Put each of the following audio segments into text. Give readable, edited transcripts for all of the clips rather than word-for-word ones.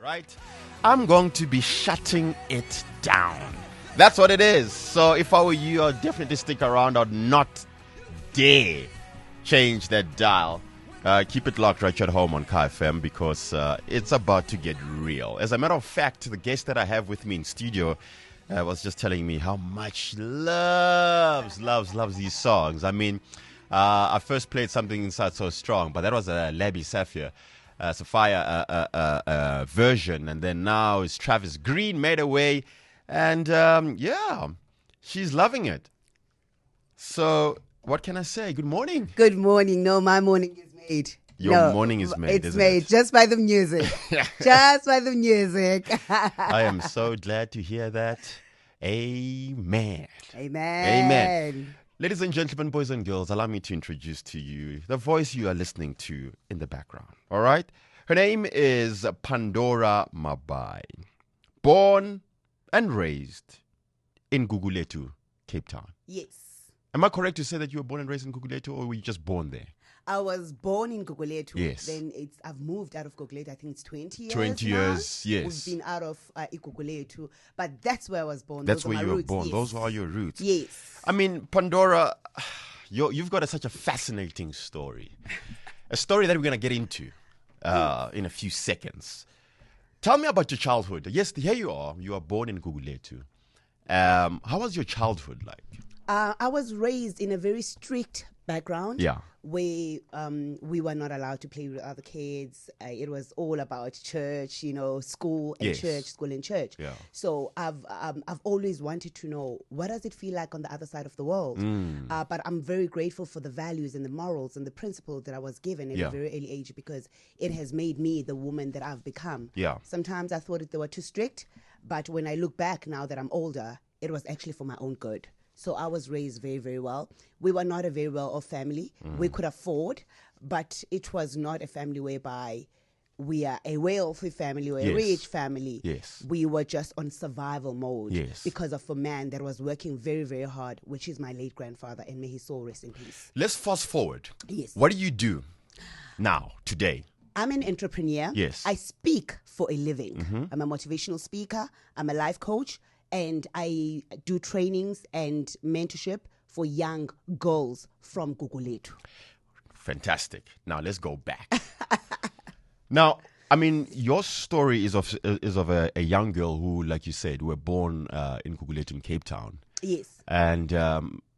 right? I'm going to be shutting it down. That's what it is. So if I were you, I'd definitely stick around. I'd not dare change that dial. Keep it locked right at home on KayaFM because it's about to get real. As a matter of fact, the guest that I have with me in studio was just telling me how much she loves these songs. I mean, I first played Something Inside So Strong, but that was a Labby Sapphire version, and then now it's Travis Green made a way, and yeah, she's loving it. So what can I say? Good morning. Good morning. No, my morning is made. Your morning is made. It's made just by the music. Just by the music. I am so glad to hear that. Amen. Amen. Ladies and gentlemen, boys and girls, allow me to introduce to you the voice you are listening to in the background. All right? Her name is Pandora Mabai. Born and raised in Guguletu, Cape Town. Yes. Am I correct to say that you were born and raised in Guguletu, or were you just born there? I was born in Guguletu. Yes. Then I've moved out of Guguletu. I think it's 20 years 20 now. years, yes. We've been out of Guguletu. But that's where I was born. That's Those where are you my were roots. born. Yes. Those are your roots. Yes. I mean, Pandora, you've got such a fascinating story. A story that we're going to get into in a few seconds. Tell me about your childhood. Yes, here you are. You are born in Guguletu. How was your childhood like? I was raised in a very strict background. Yeah. Where we were not allowed to play with other kids. It was all about church, school and Yes. church, school and church. Yeah. So I've always wanted to know, what does it feel like on the other side of the world? But I'm very grateful for the values and the morals and the principles that I was given at Yeah. a very early age, because it has made me the woman that I've become. Yeah. Sometimes I thought they were too strict, but when I look back now that I'm older, it was actually for my own good. So I was raised very, very well. We were not a very well-off family. We could afford, but it was not a family whereby we are a wealthy family or a Yes. rich family. Yes. We were just on survival mode Yes. because of a man that was working very, very hard, which is my late grandfather, and may his soul rest in peace. Let's fast forward. Yes. What do you do now, today? I'm an entrepreneur. Yes. I speak for a living. I'm a motivational speaker. I'm a life coach. And I do trainings and mentorship for young girls from Guguletu. Fantastic. Now let's go back. Now, I mean, your story is of a young girl who, like you said, were born in Guguletu in Cape Town. Yes. And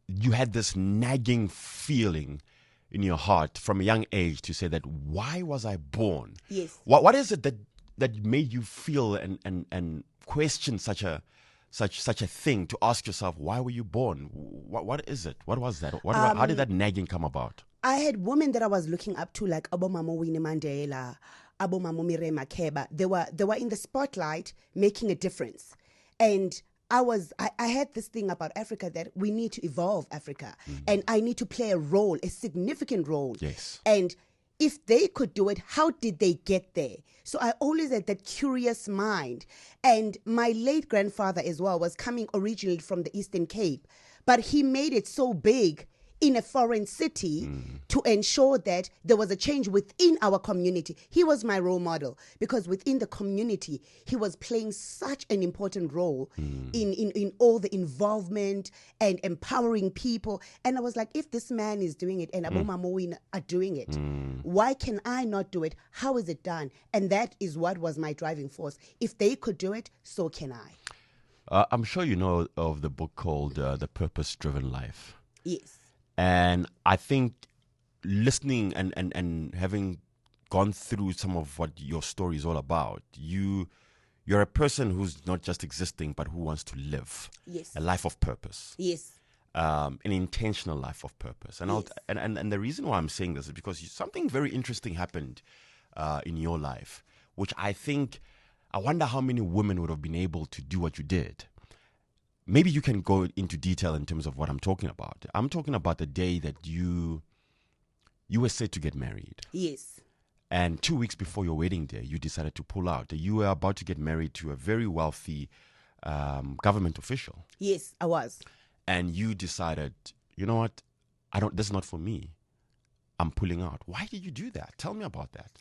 you had this nagging feeling in your heart from a young age to say that, why was I born? Yes. What is it that made you feel and question such a thing, to ask yourself, why were you born? What is it? What was that? How did that nagging come about? I had women that I was looking up to, like Abomamo Winnie Mandela, Abomamo Mire Makeba. They were in the spotlight making a difference. And I had this thing about Africa, that we need to evolve Africa. And I need to play a significant role. Yes. And if they could do it, how did they get there? So I always had that curious mind. And my late grandfather as well was coming originally from the Eastern Cape, but he made it so big in a foreign city to ensure that there was a change within our community. He was my role model, because within the community, he was playing such an important role in all the involvement and empowering people. And I was like, if this man is doing it and Abomamowin are doing it, why can I not do it? How is it done? And that is what was my driving force. If they could do it, so can I. I'm sure you know of the book called The Purpose-Driven Life. Yes. And I think listening and having gone through some of what your story is all about, you're a person who's not just existing, but who wants to live Yes. a life of purpose, Yes. an intentional life of purpose. And, Yes. and the reason why I'm saying this is because something very interesting happened in your life, which I wonder how many women would have been able to do what you did. Maybe you can go into detail in terms of what I'm talking about. I'm talking about the day that you were set to get married. Yes. And 2 weeks before your wedding day, you decided to pull out. You were about to get married to a very wealthy government official. Yes, I was. And you decided, you know what? This is not for me. I'm pulling out. Why did you do that? Tell me about that.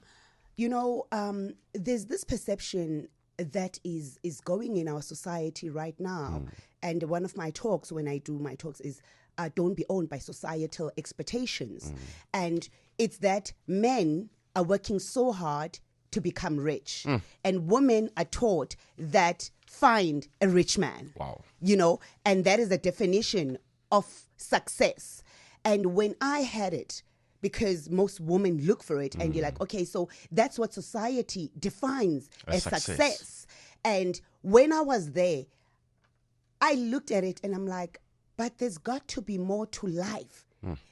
There's this perception that is going in our society right now. And one of my talks, when I do my talks, is don't be owned by societal expectations. And it's that men are working so hard to become rich. And women are taught that find a rich man. Wow. And that is the definition of success. And when I had it, because most women look for it, and you're like, okay, so that's what society defines as success. And when I was there, I looked at it and I'm like, but there's got to be more to life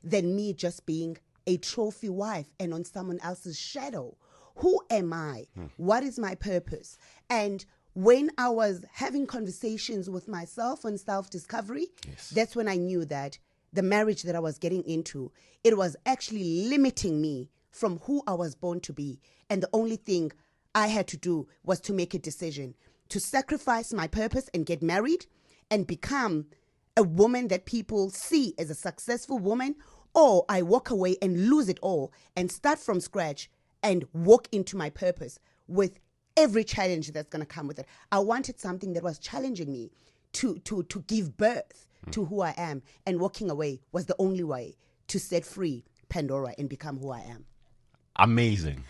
than me just being a trophy wife and on someone else's shadow. Who am I? What is my purpose? And when I was having conversations with myself on self-discovery, that's when I knew that the marriage that I was getting into, it was actually limiting me from who I was born to be. And the only thing I had to do was to make a decision to sacrifice my purpose and get married and become a woman that people see as a successful woman, or I walk away and lose it all and start from scratch and walk into my purpose with every challenge that's going to come with it. I wanted something that was challenging me to give birth to who I am, and walking away was the only way to set free Pandora and become who I am. Amazing.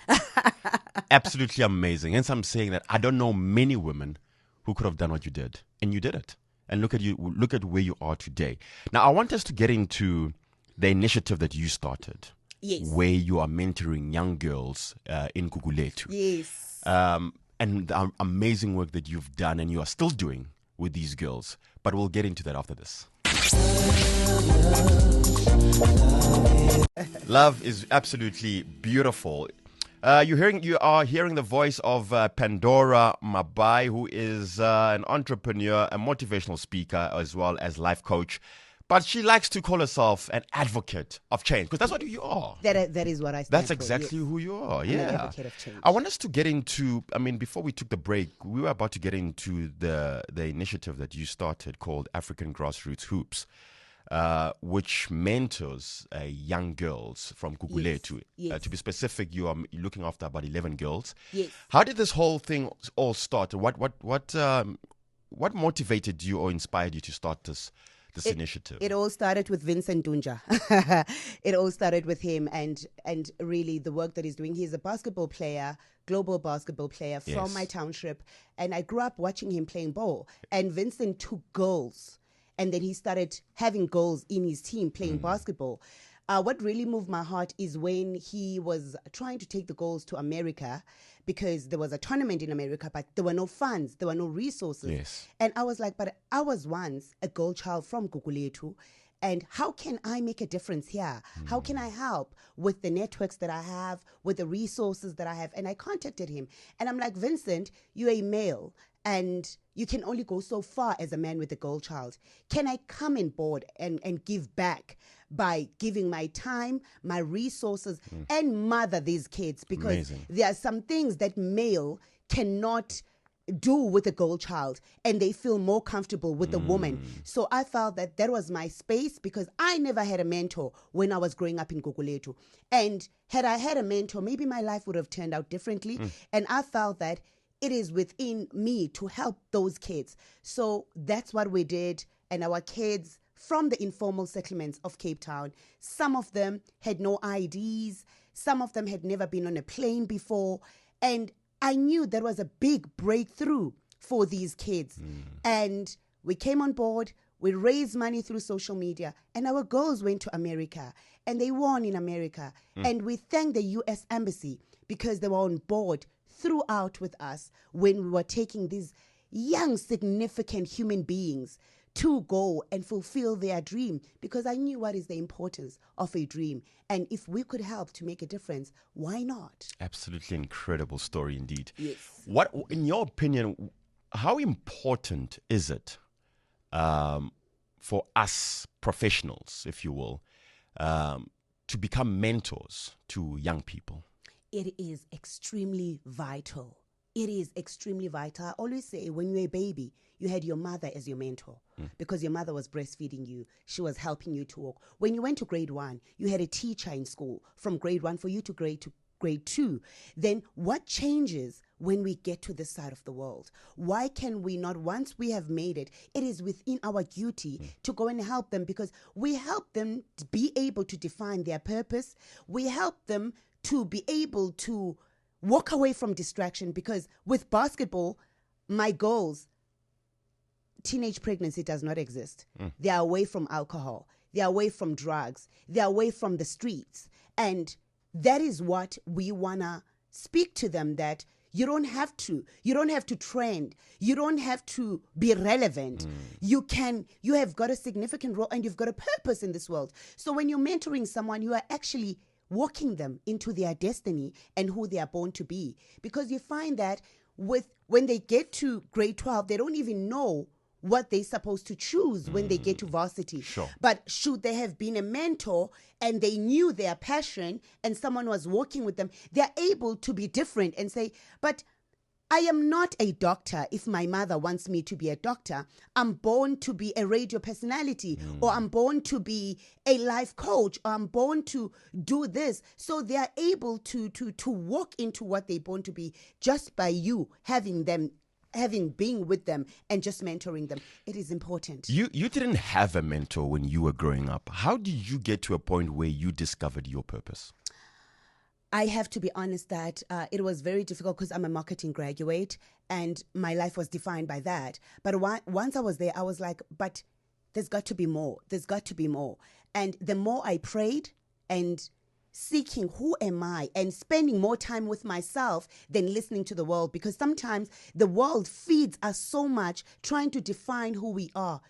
Absolutely amazing. Hence I'm saying that I don't know many women who could have done what you did, and you did it. And look at where you are today. Now I want us to get into the initiative that you started. Yes. Where you are mentoring young girls in Gugulethu. Yes. And the amazing work that you've done and you are still doing with these girls. But we'll get into that after this. Love is absolutely beautiful. You are hearing the voice of Pandora Mabai, who is an entrepreneur, a motivational speaker, as well as life coach. But she likes to call herself an advocate of change, because that's what you are. That is what I stand That's for, exactly yes. who you are. I'm Yeah. an advocate of change. I want us to get into, before we took the break, we were about to get into the initiative that you started called African Grassroots Hoops, which mentors young girls from Gugulethu. Yes. To be specific, you're looking after about 11 girls. Yes. How did this whole thing all start? What motivated you or inspired you to start this initiative? It all started with Vincent Dunja. It all started with him, and really the work that he's doing. He's a basketball player, global basketball player from my township, and I grew up watching him playing ball. And Vincent took goals, and then he started having goals in his team playing basketball. What really moved my heart is when he was trying to take the goals to America, because there was a tournament in America, but there were no funds, there were no resources. Yes. And I was like, but I was once a girl child from Gugulethu, and how can I make a difference here? How can I help with the networks that I have, with the resources that I have? And I contacted him, and I'm like, Vincent, you're a male, and you can only go so far as a man with a girl child. Can I come on board and give back by giving my time, my resources, and mother these kids? Because Amazing. there are some things that male cannot do with a girl child, and they feel more comfortable with a woman. So I felt that was my space, because I never had a mentor when I was growing up in Gugulethu. And had I had a mentor, maybe my life would have turned out differently. And I felt that it is within me to help those kids. So that's what we did. And our kids from the informal settlements of Cape Town, some of them had no IDs, some of them had never been on a plane before. And I knew there was a big breakthrough for these kids. And we came on board, we raised money through social media, and our girls went to America, and they won in America. And we thank the U.S. Embassy, because they were on board throughout with us when we were taking these young, significant human beings to go and fulfill their dream, because I knew what is the importance of a dream. And if we could help to make a difference, why not? Absolutely incredible story indeed. Yes. What, in your opinion, how important is it for us professionals, if you will, to become mentors to young people? It is extremely vital. It is extremely vital. I always say, when you're a baby, you had your mother as your mentor, because your mother was breastfeeding you. She was helping you to walk. When you went to grade 1, you had a teacher in school from grade 1 for you to grade 2, then what changes when we get to this side of the world? Why can we not, once we have made it, it is within our duty to go and help them, because we help them to be able to define their purpose. We help them to be able to walk away from distraction, because with basketball, my goals, teenage pregnancy does not exist. They are away from alcohol. They are away from drugs. They are away from the streets. And that is what we want to speak to them, that you don't have to trend. You don't have to be relevant. You have got a significant role and you've got a purpose in this world. So when you're mentoring someone, you are actually walking them into their destiny and who they are born to be. Because you find that when they get to grade 12, they don't even know what they're supposed to choose when they get to varsity. Sure. But should they have been a mentor and they knew their passion and someone was working with them, they're able to be different and say, but I am not a doctor if my mother wants me to be a doctor. I'm born to be a radio personality, or I'm born to be a life coach, or I'm born to do this. So they are able to walk into what they're born to be just by you having being with them and just mentoring them. It is important. You didn't have a mentor when you were growing up. How did you get to a point where you discovered your purpose? I have to be honest that it was very difficult because I'm a marketing graduate and my life was defined by that. But once I was there, I was like, but there's got to be more. There's got to be more. And the more I prayed and seeking who am I and spending more time with myself than listening to the world, because sometimes the world feeds us so much trying to define who we are.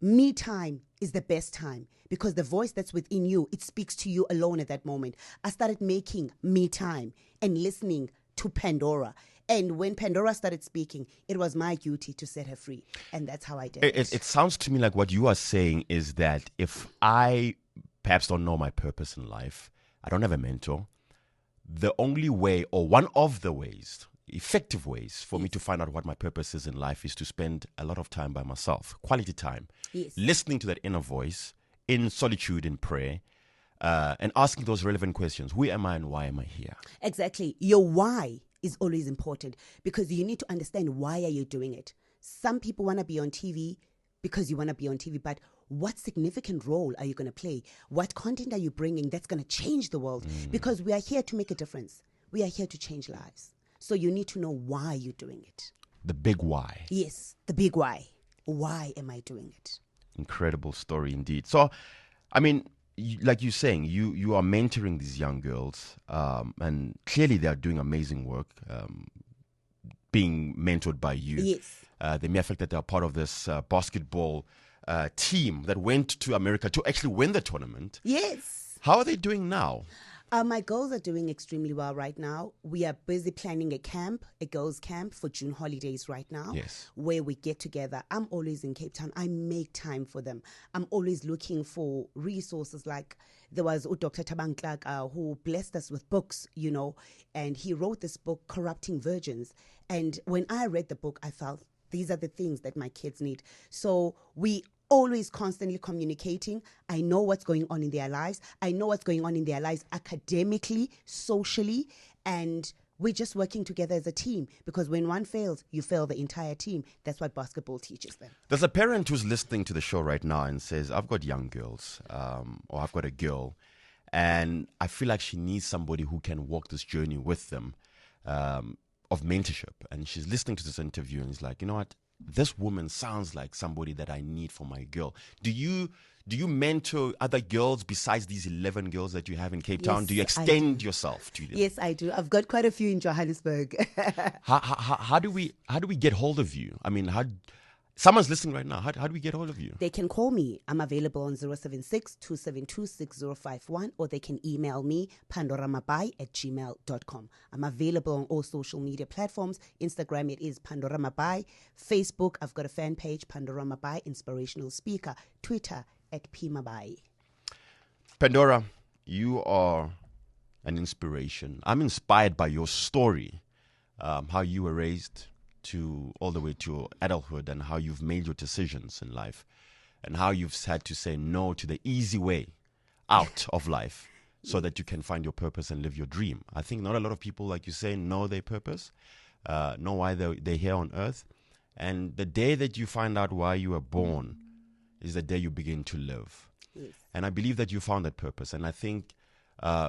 Me time is the best time, because the voice that's within you, it speaks to you alone at that moment. I started making me time and listening to Pandora. And when Pandora started speaking, it was my duty to set her free. And that's how I did it. It sounds to me like what you are saying is that if I perhaps don't know my purpose in life, I don't have a mentor, the only way, or one of the ways, effective ways for me to find out what my purpose is in life, is to spend a lot of time by myself, quality time, listening to that inner voice in solitude, in prayer, and asking those relevant questions. Who am I and why am I here? Exactly. Your why is always important, because you need to understand why are you doing it. Some people want to be on TV because you want to be on TV, but what significant role are you going to play? What content are you bringing that's going to change the world? Because we are here to make a difference. We are here to change lives. So you need to know why you're doing it. The big why. Yes, the big why. Why am I doing it? Incredible story indeed. So, I mean, like you're saying, you are mentoring these young girls, and clearly they are doing amazing work, being mentored by you. Yes. The mere fact that they are part of this basketball team that went to America to actually win the tournament. Yes. How are they doing now? My girls are doing extremely well right now. We are busy planning a girls' camp for June holidays right now, where we get together. I'm always in Cape Town. I make time for them. I'm always looking for resources. Like there was Dr. Tabang Clark, who blessed us with books, and he wrote this book, Corrupting Virgins. And when I read the book, I felt these are the things that my kids need. So we always constantly communicating. I know what's going on in their lives. I know what's going on in their lives academically, socially, and we're just working together as a team, because when one fails, you fail the entire team. That's what basketball teaches them. There's a parent who's listening to the show right now and says, I've got young girls, or I've got a girl, and I feel like she needs somebody who can walk this journey with them, of mentorship. And she's listening to this interview and is like, you know what? This woman sounds like somebody that I need for my girl. Do you mentor other girls besides these 11 girls that you have in Cape Town? Do you extend yourself to them? Yes, I do. I've got quite a few in Johannesburg. How do we get hold of you? I mean, someone's listening right now. How do we get hold of you? They can call me. I'm available on 076-272-6051, or they can email me, pandoramabai@gmail.com. I'm available on all social media platforms. Instagram, it is pandoramabai. Facebook, I've got a fan page, pandoramabai, inspirational speaker. Twitter, @pmabai. Pandora, you are an inspiration. I'm inspired by your story, how you were raised all the way to adulthood, and how you've made your decisions in life, and how you've had to say no to the easy way out of life so that you can find your purpose and live your dream. I think not a lot of people, like you say, know their purpose, know why they're here on earth. And the day that you find out why you were born is the day you begin to live. Yes. And I believe that you found that purpose. And I think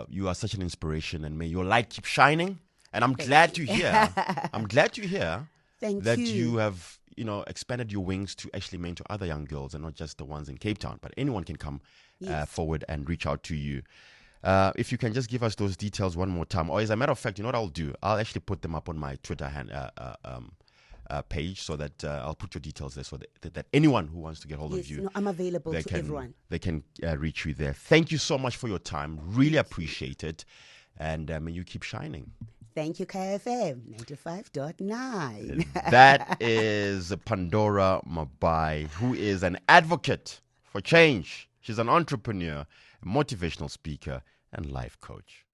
you are such an inspiration, and may your light keep shining. And I'm glad to hear, Thank that you. you have, expanded your wings to actually mentor other young girls, and not just the ones in Cape Town, but anyone can come forward and reach out to you. If you can just give us those details one more time, or as a matter of fact, you know what I'll do? I'll actually put them up on my Twitter page, so that I'll put your details there, so that anyone who wants to get hold of you, I'm available to everyone. They can reach you there. Thank you so much for your time. Really appreciate it. And may you keep shining. Thank you, KayaFM 95.9. That is Pandora Mabai, who is an advocate for change. She's an entrepreneur, a motivational speaker, and life coach.